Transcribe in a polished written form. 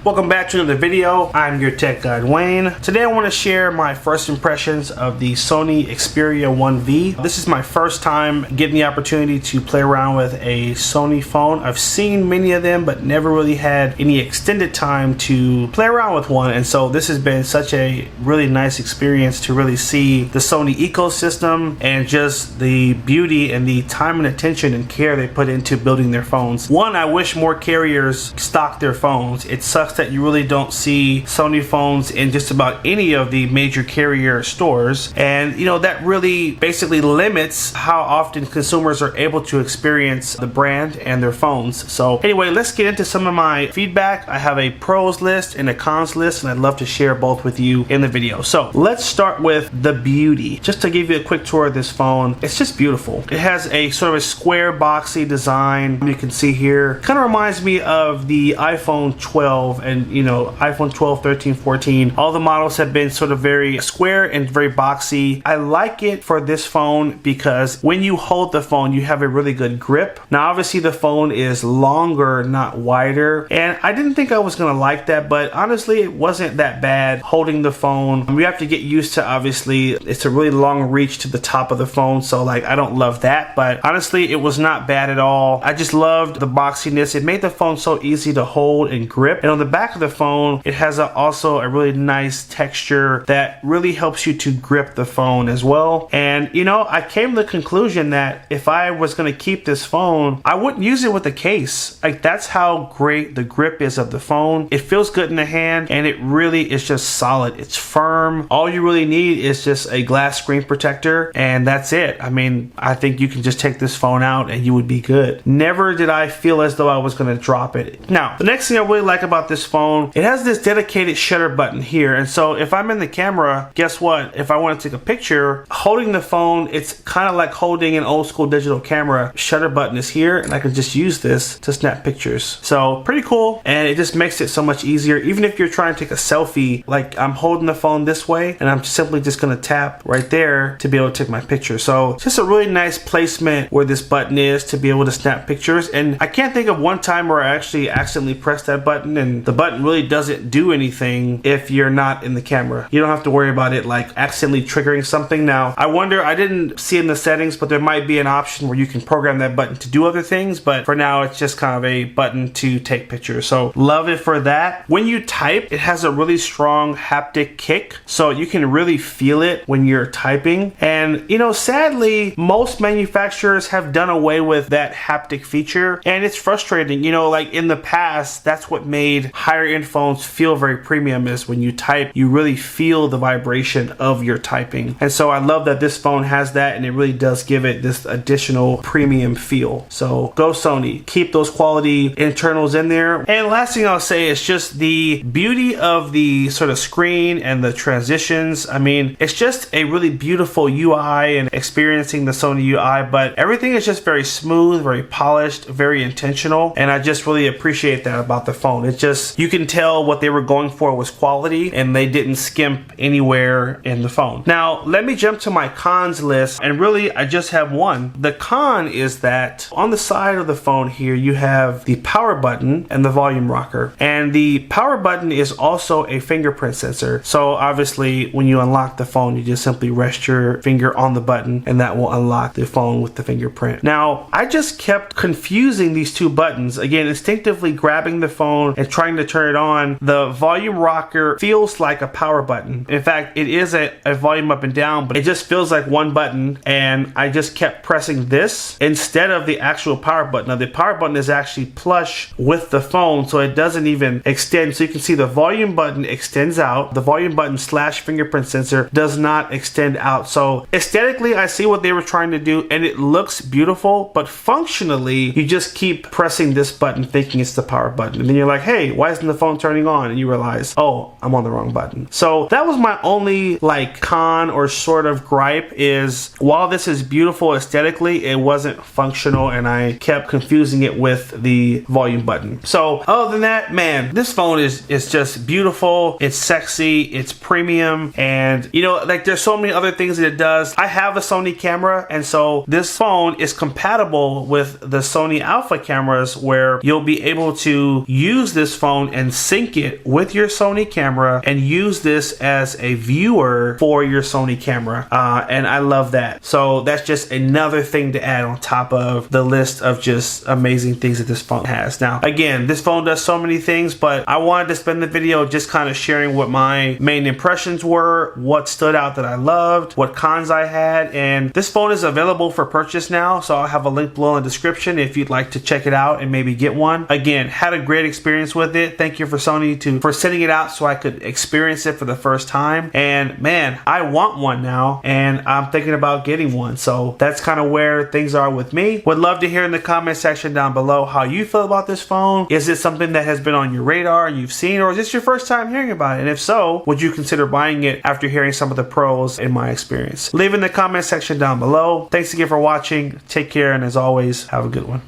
Welcome back to another video. I'm your tech guide Wayne. Today I want to share my first impressions of the Sony Xperia 1V. This is my first time getting the opportunity to play around with a Sony phone. I've seen many of them but never really had any extended time to play around with one, and so this has been such a really nice experience to really see the Sony ecosystem and just the beauty and the time and attention and care they put into building their phones. One, I wish more carriers stock their phones. It sucks that you really don't see Sony phones in just about any of the major carrier stores, and you know that really basically limits how often consumers are able to experience the brand and their phones. So anyway, let's get into some of my feedback. I have a pros list and a cons list, and I'd love to share both with you in the video. So let's start with the beauty. Just to give you a quick tour of this phone, it's just beautiful. It has a sort of a square boxy design. You can see here, kind of reminds me of the iPhone 12 and iPhone 12, 13, 14. All the models have been sort of very square and very boxy. I like it for this phone because when you hold the phone, you have a really good grip. Now obviously the phone is longer, not wider, and I didn't think I was gonna like that, but honestly it wasn't that bad holding the phone. You have to get used to, obviously it's a really long reach to the top of the phone, so like I don't love that, but honestly it was not bad at all. I just loved the boxiness. It made the phone so easy to hold and grip, and on the back of the phone it has also a really nice texture that really helps you to grip the phone as well. And I came to the conclusion that if I was going to keep this phone, I wouldn't use it with a case. Like, that's how great the grip is of the phone. It feels good in the hand, and it really is just solid. It's firm. All you really need is just a glass screen protector, and that's it. I mean, I think you can just take this phone out and you would be good. Never did I feel as though I was going to drop it. Now, the next thing I really like about this phone, it has this dedicated shutter button here, and so if I'm in the camera, guess what? If I want to take a picture, holding the phone, it's kind of like holding an old school digital camera. Shutter button is here, and I can just use this to snap pictures. So pretty cool, and it just makes it so much easier. Even if you're trying to take a selfie, like I'm holding the phone this way, and I'm simply just gonna tap right there to be able to take my picture. So just a really nice placement where this button is to be able to snap pictures. And I can't think of one time where I actually accidentally pressed that button and the button really doesn't do anything if you're not in the camera. You don't have to worry about it like accidentally triggering something. Now I wonder, I didn't see in the settings, but there might be an option where you can program that button to do other things, but for now it's just kind of a button to take pictures. So love it for that. When you type, it has a really strong haptic kick, so you can really feel it when you're typing. And sadly most manufacturers have done away with that haptic feature, and it's frustrating. Like in the past, that's what made higher end phones feel very premium, is when you type you really feel the vibration of your typing. And so I love that this phone has that, and it really does give it this additional premium feel. So go Sony, keep those quality internals in there. And last thing I'll say is just the beauty of the sort of screen and the transitions. I mean, it's just a really beautiful UI and experiencing the Sony UI, but everything is just very smooth, very polished, very intentional, and I just really appreciate that about the phone. It just, you can tell what they were going for was quality, and they didn't skimp anywhere in the phone. Now let me jump to my cons list, and really I just have one. The con is that on the side of the phone here you have the power button and the volume rocker, and the power button is also a fingerprint sensor. So obviously when you unlock the phone, you just simply rest your finger on the button and that will unlock the phone with the fingerprint. Now I just kept confusing these two buttons. Again, instinctively grabbing the phone and trying to turn it on. The volume rocker feels like a power button. In fact, it is a volume up and down, but it just feels like one button, and I just kept pressing this instead of the actual power button. Now the power button is actually plush with the phone, so it doesn't even extend. So you can see the volume button extends out. The volume button / fingerprint sensor does not extend out. So aesthetically, I see what they were trying to do, and it looks beautiful, but functionally, you just keep pressing this button thinking it's the power button, and then you're like, hey, why isn't the phone turning on? And you realize, oh, I'm on the wrong button. So that was my only like con or sort of gripe, is while this is beautiful aesthetically, it wasn't functional, and I kept confusing it with the volume button. So other than that, man, this phone is just beautiful. It's sexy, it's premium, and like there's so many other things that it does. I have a Sony camera, and so this phone is compatible with the Sony Alpha cameras, where you'll be able to use this phone phone and sync it with your Sony camera and use this as a viewer for your Sony camera. And I love that. So that's just another thing to add on top of the list of just amazing things that this phone has. Now, again, this phone does so many things, but I wanted to spend the video just kind of sharing what my main impressions were, what stood out that I loved, what cons I had, and this phone is available for purchase now, so I'll have a link below in the description if you'd like to check it out and maybe get one. Again, had a great experience with it. Thank you for Sony for sending it out so I could experience it for the first time. And man, I want one now, and I'm thinking about getting one. So that's kind of where things are with me. Would love to hear in the comment section down below how you feel about this phone. Is it something that has been on your radar and you've seen, or is this your first time hearing about it? And if so, would you consider buying it after hearing some of the pros in my experience? Leave in the comment section down below. Thanks again for watching. Take care, and as always, have a good one.